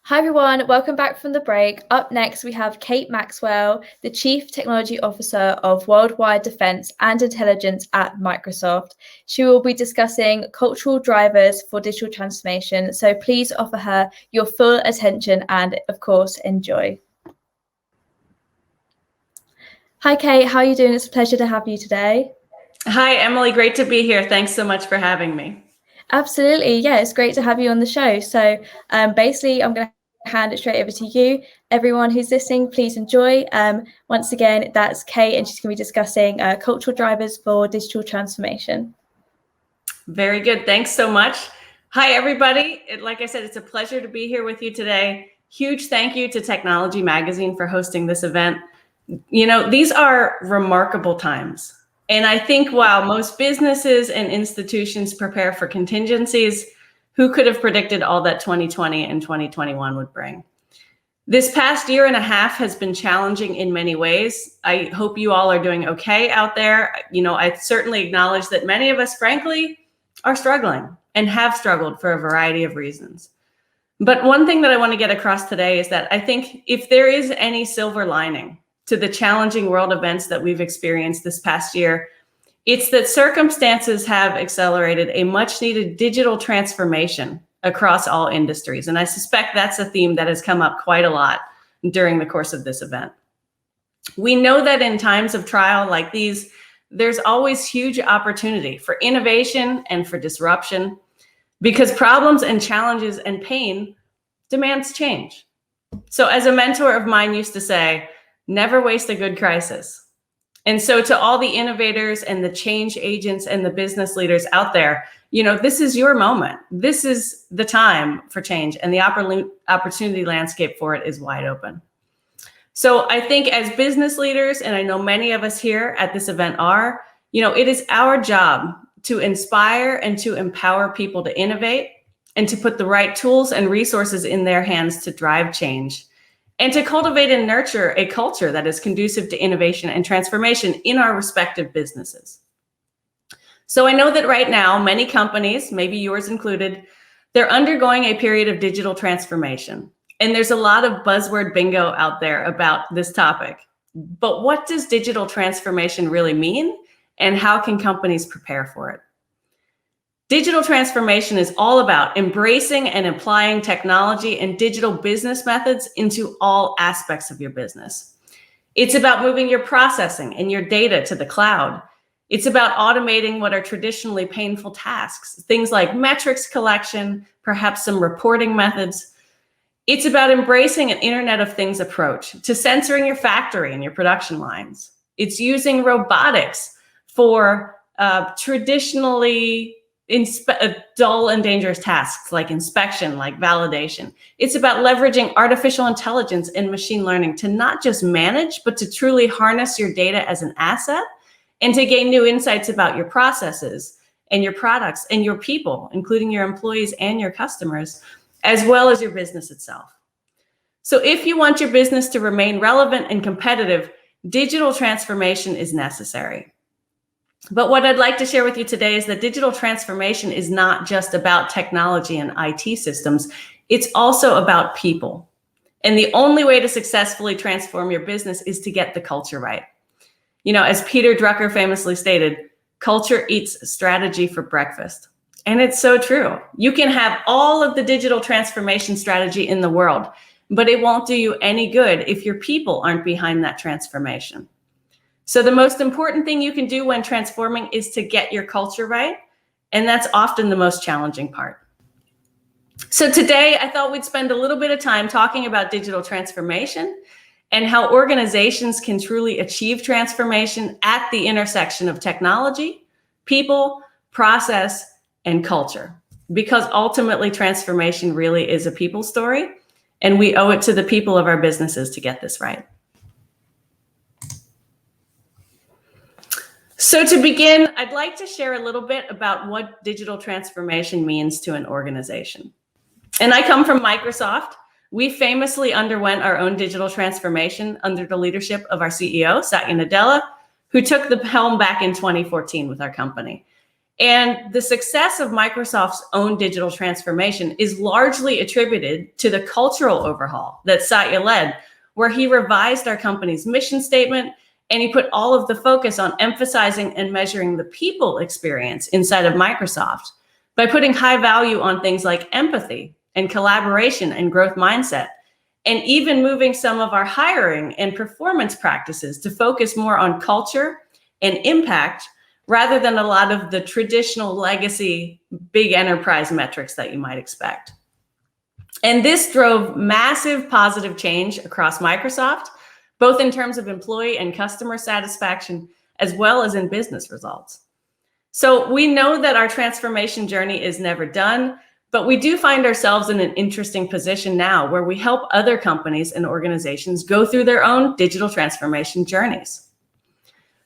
Hi everyone, welcome back from the break. Up next, we have Kate Maxwell, the Chief Technology Officer of Worldwide Defense and Intelligence at Microsoft. She will be discussing cultural drivers for digital transformation, so please offer her your full attention and, of course, enjoy. Hi Kate, how are you doing? It's a pleasure to have you today. Hi Emily, great to be here. Thanks so much for having me. Absolutely, yeah, it's great to have you on the show. So basically, I'm going to hand it straight over to you. Everyone who's listening, please enjoy. Once again, that's Kate, and she's going to be discussing cultural drivers for digital transformation. Very good. Thanks so much. Hi, everybody. Like I said, it's a pleasure to be here with you today. Huge thank you to Technology Magazine for hosting this event. You know, these are remarkable times. And I think while most businesses and institutions prepare for contingencies, who could have predicted all that 2020 and 2021 would bring? This past year and a half has been challenging in many ways. I hope you all are doing okay out there. You know, I certainly acknowledge that many of us, frankly, are struggling and have struggled for a variety of reasons. But one thing that I want to get across today is that I think if there is any silver lining to the challenging world events that we've experienced this past year, it's that circumstances have accelerated a much needed digital transformation across all industries. And I suspect that's a theme that has come up quite a lot during the course of this event. We know that in times of trial like these, there's always huge opportunity for innovation and for disruption because problems and challenges and pain demands change. So as a mentor of mine used to say, never waste a good crisis. And so to all the innovators and the change agents and the business leaders out there, you know, this is your moment. This is the time for change, and the opportunity landscape for it is wide open. So I think as business leaders, and I know many of us here at this event are, you know, it is our job to inspire and to empower people to innovate and to put the right tools and resources in their hands to drive change, and to cultivate and nurture a culture that is conducive to innovation and transformation in our respective businesses. So I know that right now, many companies, maybe yours included, they're undergoing a period of digital transformation. And there's a lot of buzzword bingo out there about this topic. But what does digital transformation really mean? And how can companies prepare for it? Digital transformation is all about embracing and applying technology and digital business methods into all aspects of your business. It's about moving your processing and your data to the cloud. It's about automating what are traditionally painful tasks, things like metrics collection, perhaps some reporting methods. It's about embracing an Internet of Things approach to sensoring your factory and your production lines. It's using robotics for traditionally dull and dangerous tasks like inspection, like validation. It's about leveraging artificial intelligence and machine learning to not just manage, but to truly harness your data as an asset and to gain new insights about your processes and your products and your people, including your employees and your customers, as well as your business itself. So if you want your business to remain relevant and competitive, digital transformation is necessary. But what I'd like to share with you today is that digital transformation is not just about technology and IT systems. It's also about people. And the only way to successfully transform your business is to get the culture right. You know, as Peter Drucker famously stated, culture eats strategy for breakfast. And it's so true. You can have all of the digital transformation strategy in the world, but it won't do you any good if your people aren't behind that transformation. So the most important thing you can do when transforming is to get your culture right. And that's often the most challenging part. So today I thought we'd spend a little bit of time talking about digital transformation and how organizations can truly achieve transformation at the intersection of technology, people, process, and culture. Because ultimately transformation really is a people story, and we owe it to the people of our businesses to get this right. So to begin, I'd like to share a little bit about what digital transformation means to an organization. And I come from Microsoft. We famously underwent our own digital transformation under the leadership of our CEO, Satya Nadella, who took the helm back in 2014 with our company. And the success of Microsoft's own digital transformation is largely attributed to the cultural overhaul that Satya led, where he revised our company's mission statement and he put all of the focus on emphasizing and measuring the people experience inside of Microsoft by putting high value on things like empathy and collaboration and growth mindset, and even moving some of our hiring and performance practices to focus more on culture and impact rather than a lot of the traditional legacy big enterprise metrics that you might expect. And this drove massive positive change across Microsoft, both in terms of employee and customer satisfaction, as well as in business results. So we know that our transformation journey is never done, but we do find ourselves in an interesting position now where we help other companies and organizations go through their own digital transformation journeys.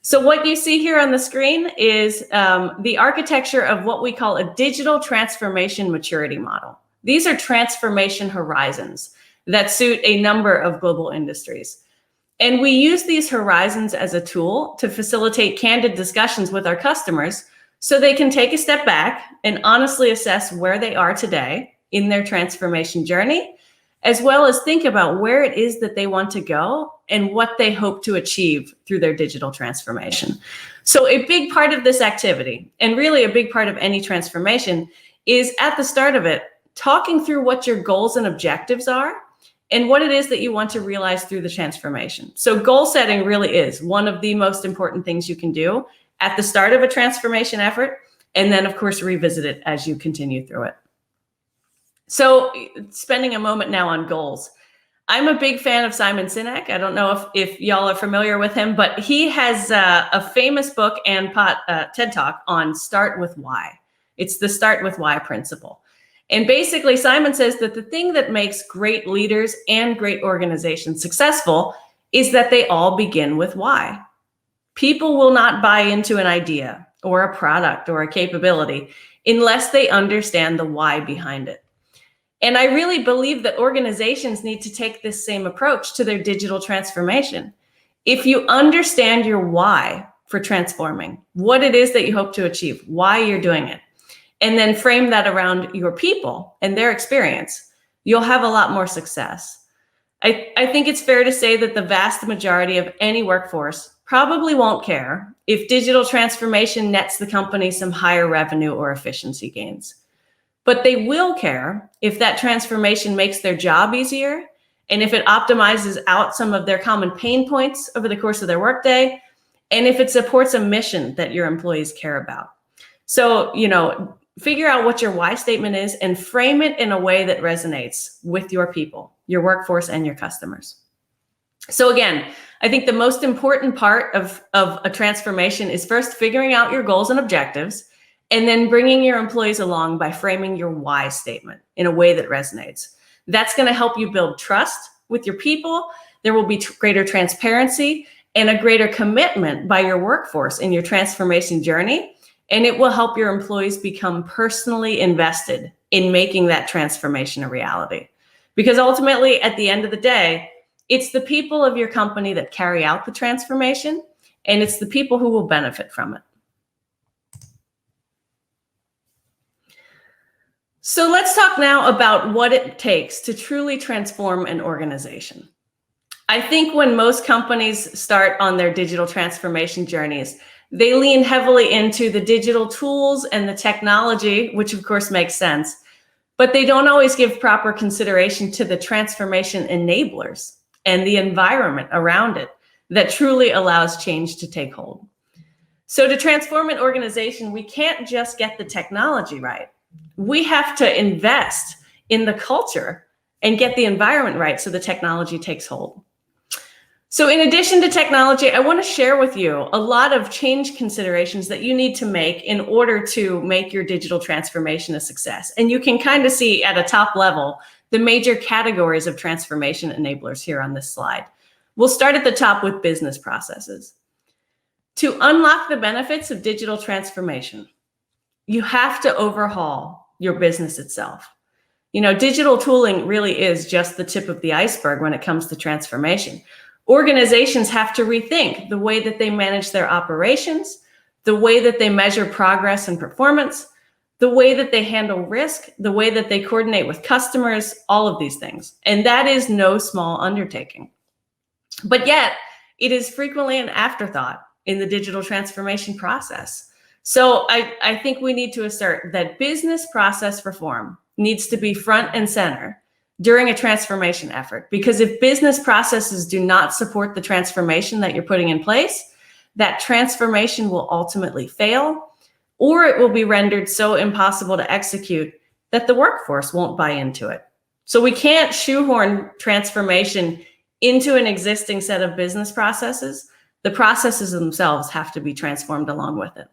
So what you see here on the screen is the architecture of what we call a digital transformation maturity model. These are transformation horizons that suit a number of global industries. And we use these horizons as a tool to facilitate candid discussions with our customers so they can take a step back and honestly assess where they are today in their transformation journey, as well as think about where it is that they want to go and what they hope to achieve through their digital transformation. So a big part of this activity, and really a big part of any transformation, is at the start of it, talking through what your goals and objectives are and what it is that you want to realize through the transformation. So goal setting really is one of the most important things you can do at the start of a transformation effort, and then of course revisit it as you continue through it. So spending a moment now on goals. I'm a big fan of Simon Sinek. I don't know if y'all are familiar with him, but he has a famous book and TED Talk on Start with Why. It's the Start with Why principle. And basically, Simon says that the thing that makes great leaders and great organizations successful is that they all begin with why. People will not buy into an idea or a product or a capability unless they understand the why behind it. And I really believe that organizations need to take this same approach to their digital transformation. If you understand your why for transforming, what it is that you hope to achieve, why you're doing it, and then frame that around your people and their experience, you'll have a lot more success. I think it's fair to say that the vast majority of any workforce probably won't care if digital transformation nets the company some higher revenue or efficiency gains. But they will care if that transformation makes their job easier and if it optimizes out some of their common pain points over the course of their workday, and if it supports a mission that your employees care about. So, figure out what your why statement is and frame it in a way that resonates with your people, your workforce, and your customers. So again, I think the most important part of a transformation is first figuring out your goals and objectives, and then bringing your employees along by framing your why statement in a way that resonates. That's going to help you build trust with your people. There will be greater transparency and a greater commitment by your workforce in your transformation journey. And it will help your employees become personally invested in making that transformation a reality. Because ultimately, at the end of the day, it's the people of your company that carry out the transformation, and it's the people who will benefit from it. So let's talk now about what it takes to truly transform an organization. I think when most companies start on their digital transformation journeys, they lean heavily into the digital tools and the technology, which of course makes sense, but they don't always give proper consideration to the transformation enablers and the environment around it that truly allows change to take hold. So to transform an organization, we can't just get the technology right. We have to invest in the culture and get the environment right so the technology takes hold. So in addition to technology, I want to share with you a lot of change considerations that you need to make in order to make your digital transformation a success. And you can kind of see at a top level the major categories of transformation enablers here on this slide. We'll start at the top with business processes. To unlock the benefits of digital transformation, you have to overhaul your business itself. Digital tooling really is just the tip of the iceberg when it comes to transformation. Organizations have to rethink the way that they manage their operations, the way that they measure progress and performance, the way that they handle risk, the way that they coordinate with customers, all of these things. And that is no small undertaking. But yet, it is frequently an afterthought in the digital transformation process. So I think we need to assert that business process reform needs to be front and center during a transformation effort. Because if business processes do not support the transformation that you're putting in place, that transformation will ultimately fail, or it will be rendered so impossible to execute that the workforce won't buy into it. So we can't shoehorn transformation into an existing set of business processes. The processes themselves have to be transformed along with it.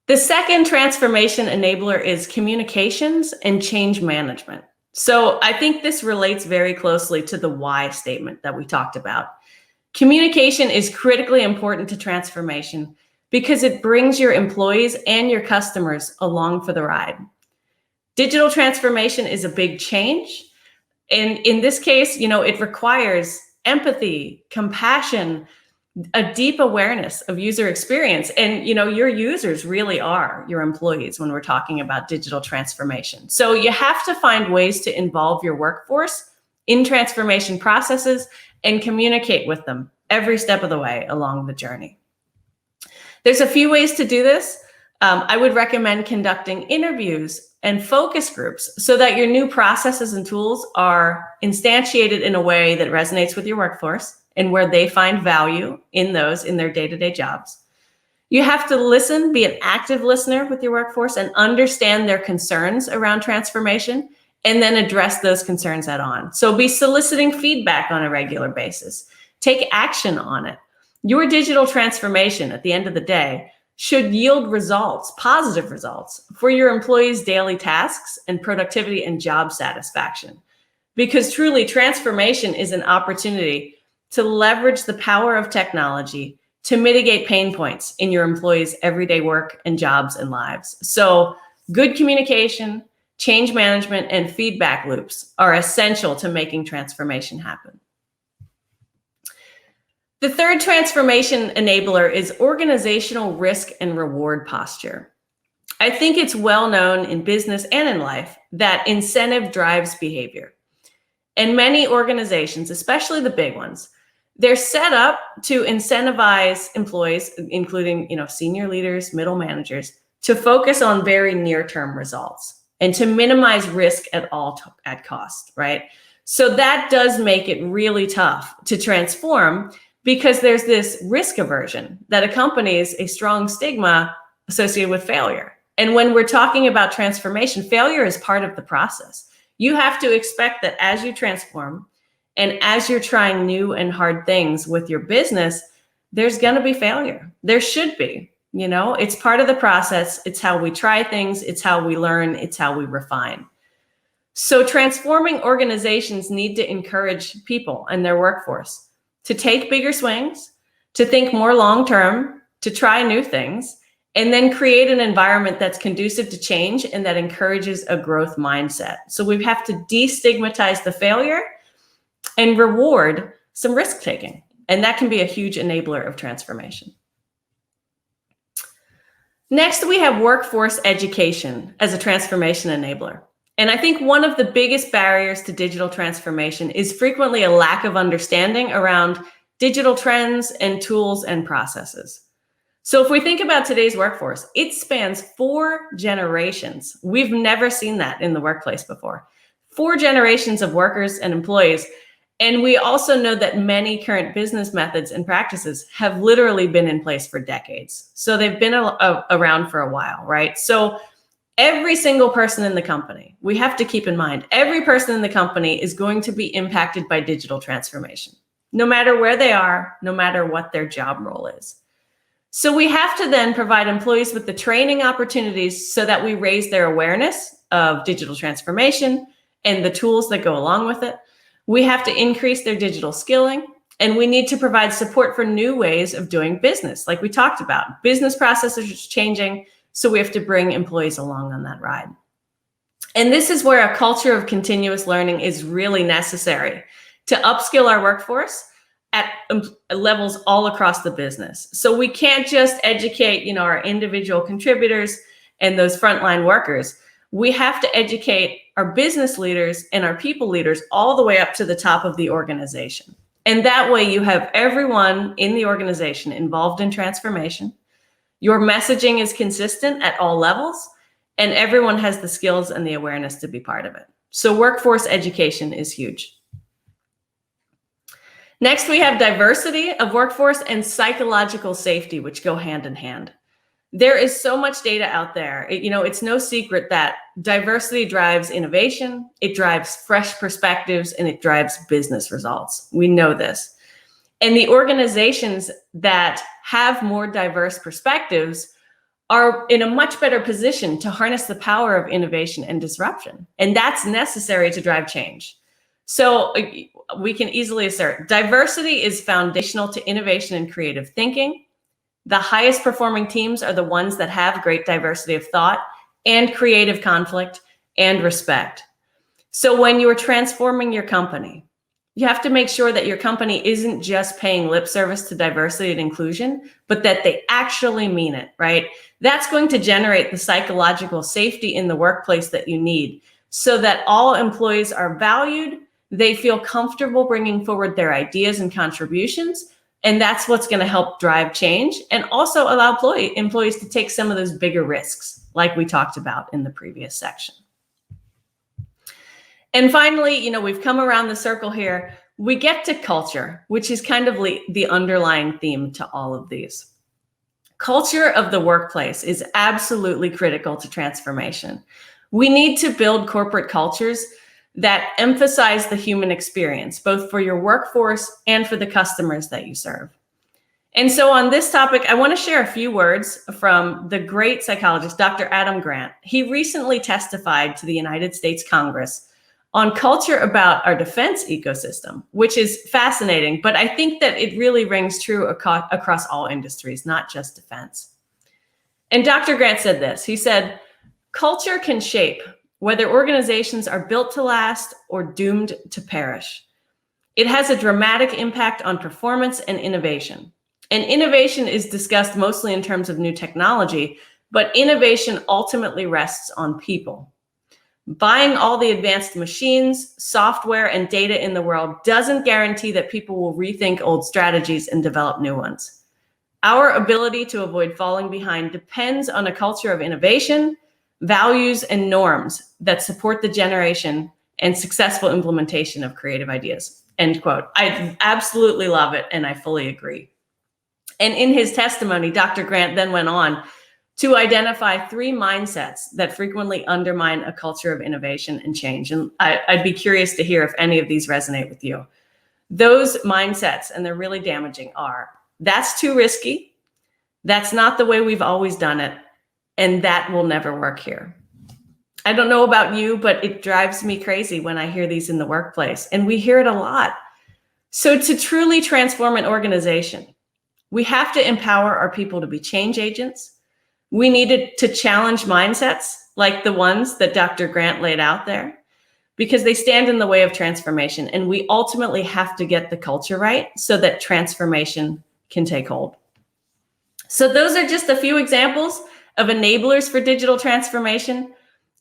The second transformation enabler is communications and change management. So I think this relates very closely to the why statement that we talked about. Communication is critically important to transformation because it brings your employees and your customers along for the ride. Digital transformation is a big change. And in this case, it requires empathy, compassion, a deep awareness of user experience. And, your users really are your employees when we're talking about digital transformation. So you have to find ways to involve your workforce in transformation processes and communicate with them every step of the way along the journey. There's a few ways to do this. I would recommend conducting interviews and focus groups so that your new processes and tools are instantiated in a way that resonates with your workforce and where they find value in those in their day-to-day jobs. You have to listen, be an active listener with your workforce and understand their concerns around transformation and then address those concerns head on. So be soliciting feedback on a regular basis. Take action on it. Your digital transformation at the end of the day should yield results, positive results for your employees' daily tasks and productivity and job satisfaction. Because truly, transformation is an opportunity to leverage the power of technology to mitigate pain points in your employees' everyday work and jobs and lives. So good communication, change management, and feedback loops are essential to making transformation happen. The third transformation enabler is organizational risk and reward posture. I think it's well known in business and in life that incentive drives behavior. And many organizations, especially the big ones, they're set up to incentivize employees, including senior leaders, middle managers, to focus on very near-term results and to minimize risk at cost, right? So that does make it really tough to transform because there's this risk aversion that accompanies a strong stigma associated with failure. And when we're talking about transformation, failure is part of the process. You have to expect that as you transform, and as you're trying new and hard things with your business, there's going to be failure. There should be, it's part of the process. It's how we try things. It's how we learn. It's how we refine. So transforming organizations need to encourage people and their workforce to take bigger swings, to think more long-term, to try new things, and then create an environment that's conducive to change and that encourages a growth mindset. So we have to destigmatize the failure and reward some risk taking. And that can be a huge enabler of transformation. Next, we have workforce education as a transformation enabler. And I think one of the biggest barriers to digital transformation is frequently a lack of understanding around digital trends and tools and processes. So if we think about today's workforce, it spans 4 generations. We've never seen that in the workplace before. 4 generations of workers and employees. And we also know that many current business methods and practices have literally been in place for decades. So they've been around for a while, right? So every single person in the company, we have to keep in mind, every person in the company is going to be impacted by digital transformation, no matter where they are, no matter what their job role is. So we have to then provide employees with the training opportunities so that we raise their awareness of digital transformation and the tools that go along with it. We have to increase their digital skilling, and we need to provide support for new ways of doing business. Like we talked about, business processes are changing, so we have to bring employees along on that ride. And this is where a culture of continuous learning is really necessary to upskill our workforce at levels all across the business. So we can't just educate, our individual contributors and those frontline workers. We have to educate our business leaders and our people leaders all the way up to the top of the organization. And that way you have everyone in the organization involved in transformation. Your messaging is consistent at all levels, and everyone has the skills and the awareness to be part of it. So workforce education is huge. Next, we have diversity of workforce and psychological safety, which go hand in hand. There is so much data out there. It's no secret that diversity drives innovation, it drives fresh perspectives, and it drives business results. We know this. And the organizations that have more diverse perspectives are in a much better position to harness the power of innovation and disruption. And that's necessary to drive change. So we can easily assert diversity is foundational to innovation and creative thinking. The highest performing teams are the ones that have great diversity of thought and creative conflict and respect. So when you're transforming your company, you have to make sure that your company isn't just paying lip service to diversity and inclusion, but that they actually mean it, right? That's going to generate the psychological safety in the workplace that you need so that all employees are valued, they feel comfortable bringing forward their ideas and contributions, and that's what's going to help drive change and also allow employees to take some of those bigger risks, like we talked about in the previous section. And finally, we've come around the circle here. We get to culture, which is kind of the underlying theme to all of these. Culture of the workplace is absolutely critical to transformation. We need to build corporate cultures that emphasize the human experience, both for your workforce and for the customers that you serve. And so on this topic, I want to share a few words from the great psychologist, Dr. Adam Grant. He recently testified to the United States Congress on culture about our defense ecosystem, which is fascinating, but I think that it really rings true across all industries, not just defense. And Dr. Grant said this. He said, culture can shape whether organizations are built to last or doomed to perish. It has a dramatic impact on performance and innovation. And innovation is discussed mostly in terms of new technology, but innovation ultimately rests on people. Buying all the advanced machines, software, and data in the world doesn't guarantee that people will rethink old strategies and develop new ones. Our ability to avoid falling behind depends on a culture of innovation, values, and norms that support the generation and successful implementation of creative ideas. End quote. I absolutely love it, and I fully agree. And in his testimony, Dr. Grant then went on to identify 3 mindsets that frequently undermine a culture of innovation and change. And I'd be curious to hear if any of these resonate with you. Those mindsets, and they're really damaging, are that's too risky, that's not the way we've always done it, and that will never work here. I don't know about you, but it drives me crazy when I hear these in the workplace, and we hear it a lot. So to truly transform an organization, we have to empower our people to be change agents. We needed to challenge mindsets like the ones that Dr. Grant laid out there, because they stand in the way of transformation, and we ultimately have to get the culture right so that transformation can take hold. So those are just a few examples of enablers for digital transformation.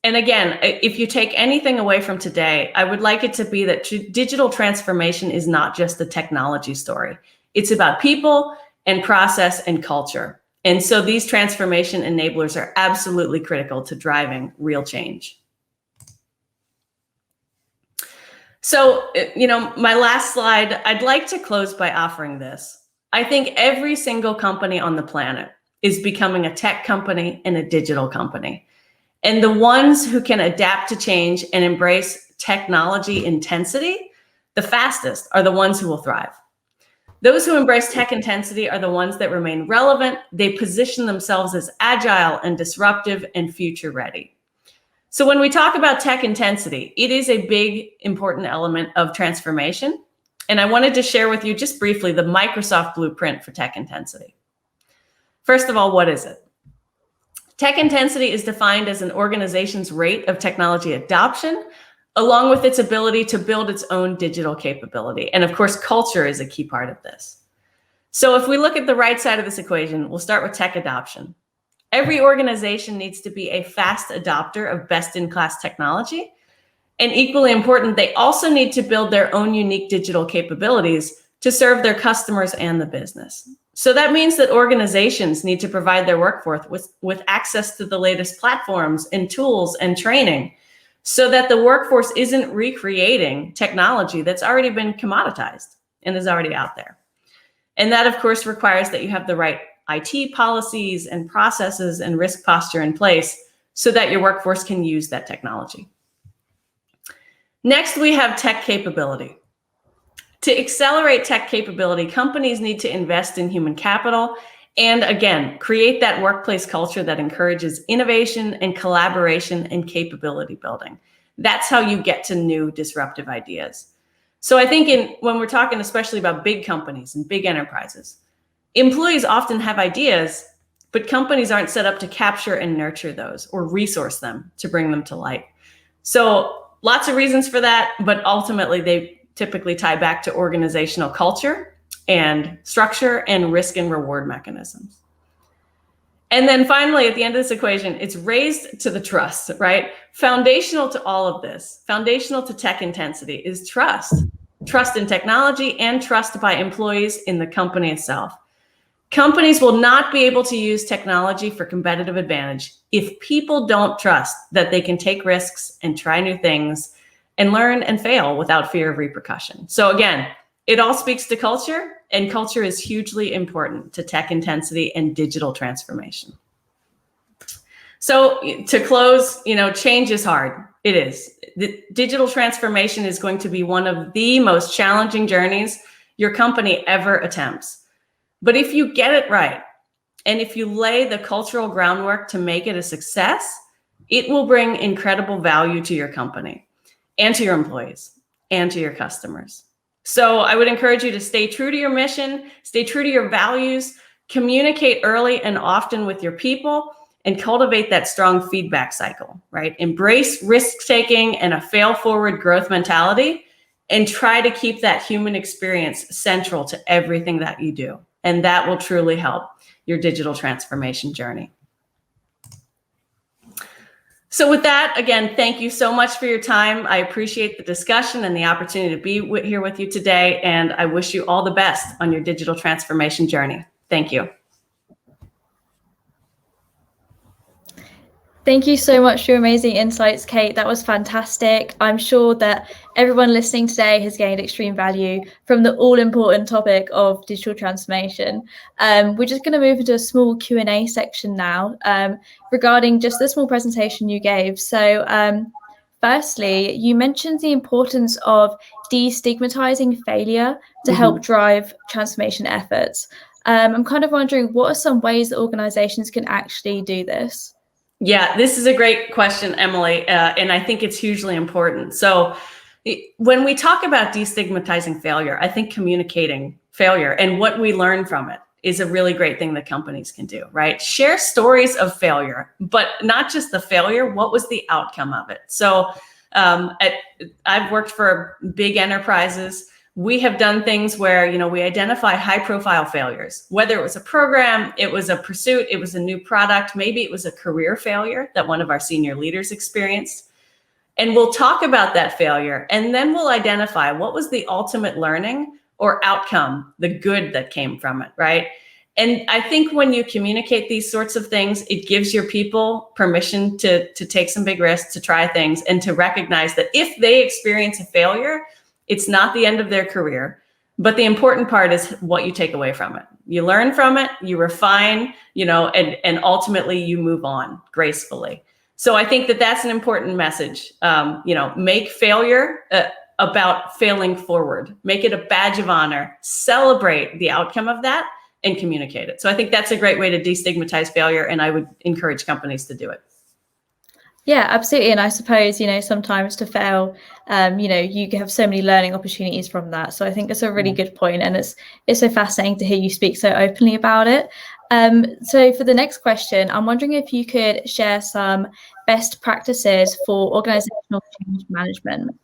And again, if you take anything away from today, I would like it to be that digital transformation is not just a technology story. It's about people and process and culture. And so these transformation enablers are absolutely critical to driving real change. So, my last slide, I'd like to close by offering this. I think every single company on the planet is becoming a tech company and a digital company. And the ones who can adapt to change and embrace technology intensity the fastest are the ones who will thrive. Those who embrace tech intensity are the ones that remain relevant. They position themselves as agile and disruptive and future ready. So when we talk about tech intensity, it is a big, important element of transformation. And I wanted to share with you just briefly the Microsoft blueprint for tech intensity. First of all, what is it? Tech intensity is defined as an organization's rate of technology adoption along with its ability to build its own digital capability. And of course, culture is a key part of this. So if we look at the right side of this equation, we'll start with tech adoption. Every organization needs to be a fast adopter of best-in-class technology. And equally important, they also need to build their own unique digital capabilities to serve their customers and the business. So that means that organizations need to provide their workforce with access to the latest platforms and tools and training so that the workforce isn't recreating technology that's already been commoditized and is already out there. And that, of course, requires that you have the right IT policies and processes and risk posture in place so that your workforce can use that technology. Next, we have tech capability. To accelerate tech capability, companies need to invest in human capital and, again, create that workplace culture that encourages innovation and collaboration and capability building. That's how you get to new disruptive ideas. So I think when we're talking especially about big companies and big enterprises, employees often have ideas, but companies aren't set up to capture and nurture those or resource them to bring them to light. So lots of reasons for that, but ultimately they typically tie back to organizational culture and structure and risk and reward mechanisms. And then finally, at the end of this equation, it's raised to the trust, right? Foundational to all of this, foundational to tech intensity is trust. Trust in technology and trust by employees in the company itself. Companies will not be able to use technology for competitive advantage if people don't trust that they can take risks and try new things and learn and fail without fear of repercussion. So again, it all speaks to culture, and culture is hugely important to tech intensity and digital transformation. So to close, change is hard. It is. The digital transformation is going to be one of the most challenging journeys your company ever attempts. But if you get it right, and if you lay the cultural groundwork to make it a success, it will bring incredible value to your company and to your employees and to your customers. So I would encourage you to stay true to your mission, stay true to your values, communicate early and often with your people, and cultivate that strong feedback cycle, right? Embrace risk-taking and a fail-forward growth mentality, and try to keep that human experience central to everything that you do. And that will truly help your digital transformation journey. So with that, again, thank you so much for your time. I appreciate the discussion and the opportunity to be here with you today. And I wish you all the best on your digital transformation journey. Thank you. Thank you so much for your amazing insights, Kate. That was fantastic. I'm sure that everyone listening today has gained extreme value from the all-important topic of digital transformation. We're just going to move into a small Q&A section now regarding just the small presentation you gave. So firstly, you mentioned the importance of destigmatizing failure to help drive transformation efforts. I'm kind of wondering, what are some ways that organizations can actually do this? Yeah, this is a great question, Emily, and I think it's hugely important. So when we talk about destigmatizing failure, I think communicating failure and what we learn from it is a really great thing that companies can do, right? Share stories of failure, but not just the failure, what was the outcome of it? So I've worked for big enterprises. We have done things where, we identify high profile failures, whether it was a program, it was a pursuit, it was a new product, maybe it was a career failure that one of our senior leaders experienced. And we'll talk about that failure, and then we'll identify what was the ultimate learning or outcome, the good that came from it, right? And I think when you communicate these sorts of things, it gives your people permission to take some big risks, to try things, and to recognize that if they experience a failure, it's not the end of their career, but the important part is what you take away from it. You learn from it, you refine, and ultimately you move on gracefully. So I think that that's an important message. Make failure about failing forward. Make it a badge of honor. Celebrate the outcome of that and communicate it. So I think that's a great way to destigmatize failure, and I would encourage companies to do it. Yeah, absolutely. And I suppose, sometimes to fail, you have so many learning opportunities from that. So I think it's a really good point. And it's so fascinating to hear you speak so openly about it. So for the next question, I'm wondering if you could share some best practices for organizational change management.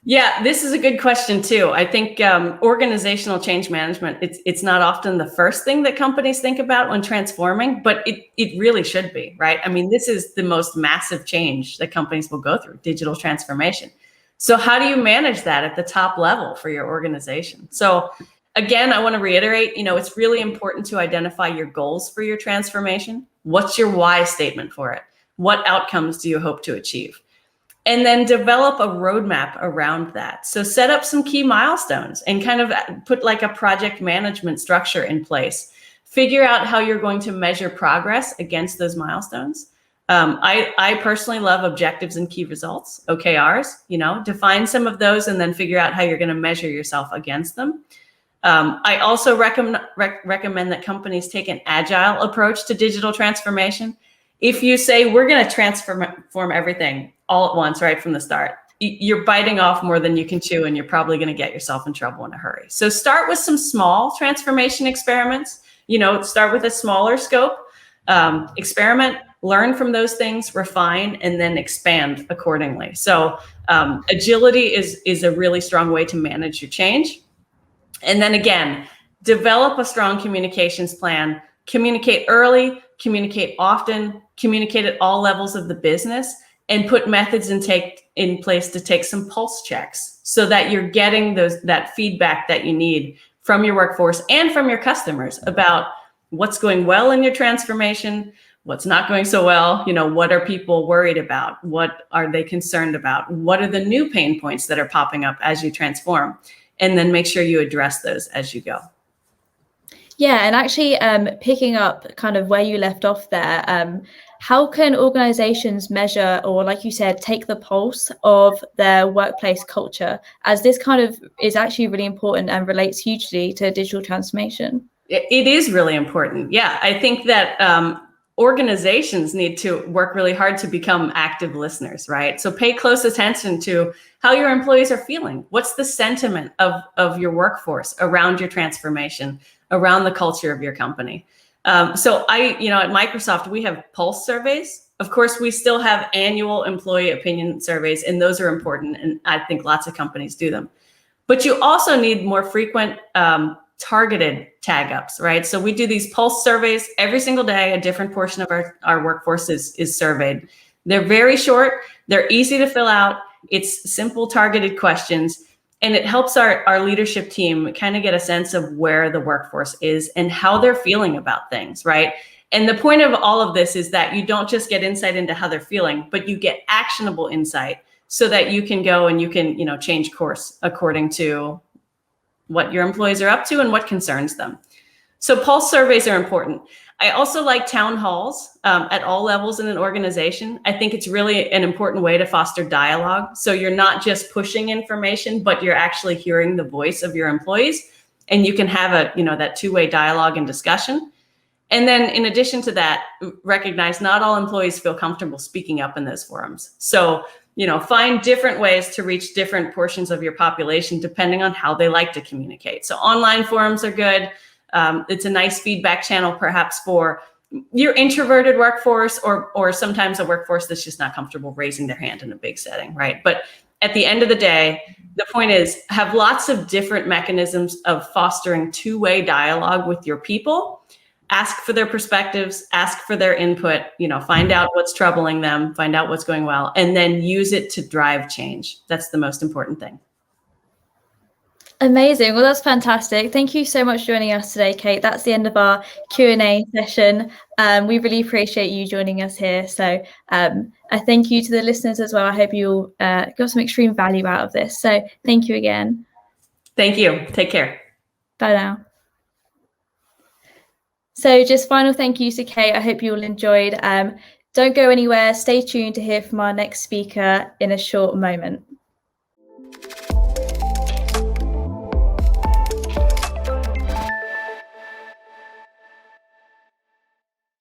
Yeah, this is a good question too. I think organizational change management, it's not often the first thing that companies think about when transforming, but it really should be, right? I mean, this is the most massive change that companies will go through, digital transformation. So how do you manage that at the top level for your organization? So again, I want to reiterate, it's really important to identify your goals for your transformation. What's your why statement for it? What outcomes do you hope to achieve? And then develop a roadmap around that. So set up some key milestones and kind of put like a project management structure in place. Figure out how you're going to measure progress against those milestones. I personally love objectives and key results, OKRs, define some of those and then figure out how you're going to measure yourself against them. I also recommend that companies take an agile approach to digital transformation. If you say we're going to transform everything all at once, right from the start, you're biting off more than you can chew, and you're probably going to get yourself in trouble in a hurry. So start with some small transformation experiments. Start with a smaller scope, experiment, learn from those things, refine, and then expand accordingly. So agility is a really strong way to manage your change. And then again, develop a strong communications plan. Communicate early, communicate often, communicate at all levels of the business, and put methods in place to take some pulse checks so that you're getting that feedback that you need from your workforce and from your customers about what's going well in your transformation, what's not going so well, what are people worried about? What are they concerned about? What are the new pain points that are popping up as you transform? And then make sure you address those as you go. Yeah, and actually picking up kind of where you left off there, how can organizations measure, or like you said, take the pulse of their workplace culture, as this kind of is actually really important and relates hugely to digital transformation? It is really important. Yeah, I think that organizations need to work really hard to become active listeners, right? So pay close attention to how your employees are feeling. What's the sentiment of your workforce around your transformation, around the culture of your company? So at Microsoft, we have pulse surveys. Of course, we still have annual employee opinion surveys, and those are important. And I think lots of companies do them. But you also need more frequent targeted tag ups, right? So we do these pulse surveys every single day. A different portion of our workforce is surveyed. They're very short. They're easy to fill out. It's simple targeted questions. And it helps our leadership team kind of get a sense of where the workforce is and how they're feeling about things, right? And the point of all of this is that you don't just get insight into how they're feeling, but you get actionable insight so that you can go and you can, change course according to what your employees are up to and what concerns them. So pulse surveys are important. I also like town halls at all levels in an organization. I think it's really an important way to foster dialogue. So you're not just pushing information, but you're actually hearing the voice of your employees, and you can have that two-way dialogue and discussion. And then in addition to that, recognize not all employees feel comfortable speaking up in those forums. So find different ways to reach different portions of your population depending on how they like to communicate. So online forums are good. It's a nice feedback channel, perhaps for your introverted workforce or sometimes a workforce that's just not comfortable raising their hand in a big setting, right? But at the end of the day, the point is have lots of different mechanisms of fostering two-way dialogue with your people. Ask for their perspectives, ask for their input, find out what's troubling them, find out what's going well, and then use it to drive change. That's the most important thing. Amazing. Well, that's fantastic. Thank you so much for joining us today, Kate. That's the end of our Q&A session. We really appreciate you joining us here. So I thank you to the listeners as well. I hope you'll got some extreme value out of this. So thank you again. Thank you. Take care. Bye now. So just final thank you to Kate. I hope you all enjoyed. Don't go anywhere. Stay tuned to hear from our next speaker in a short moment.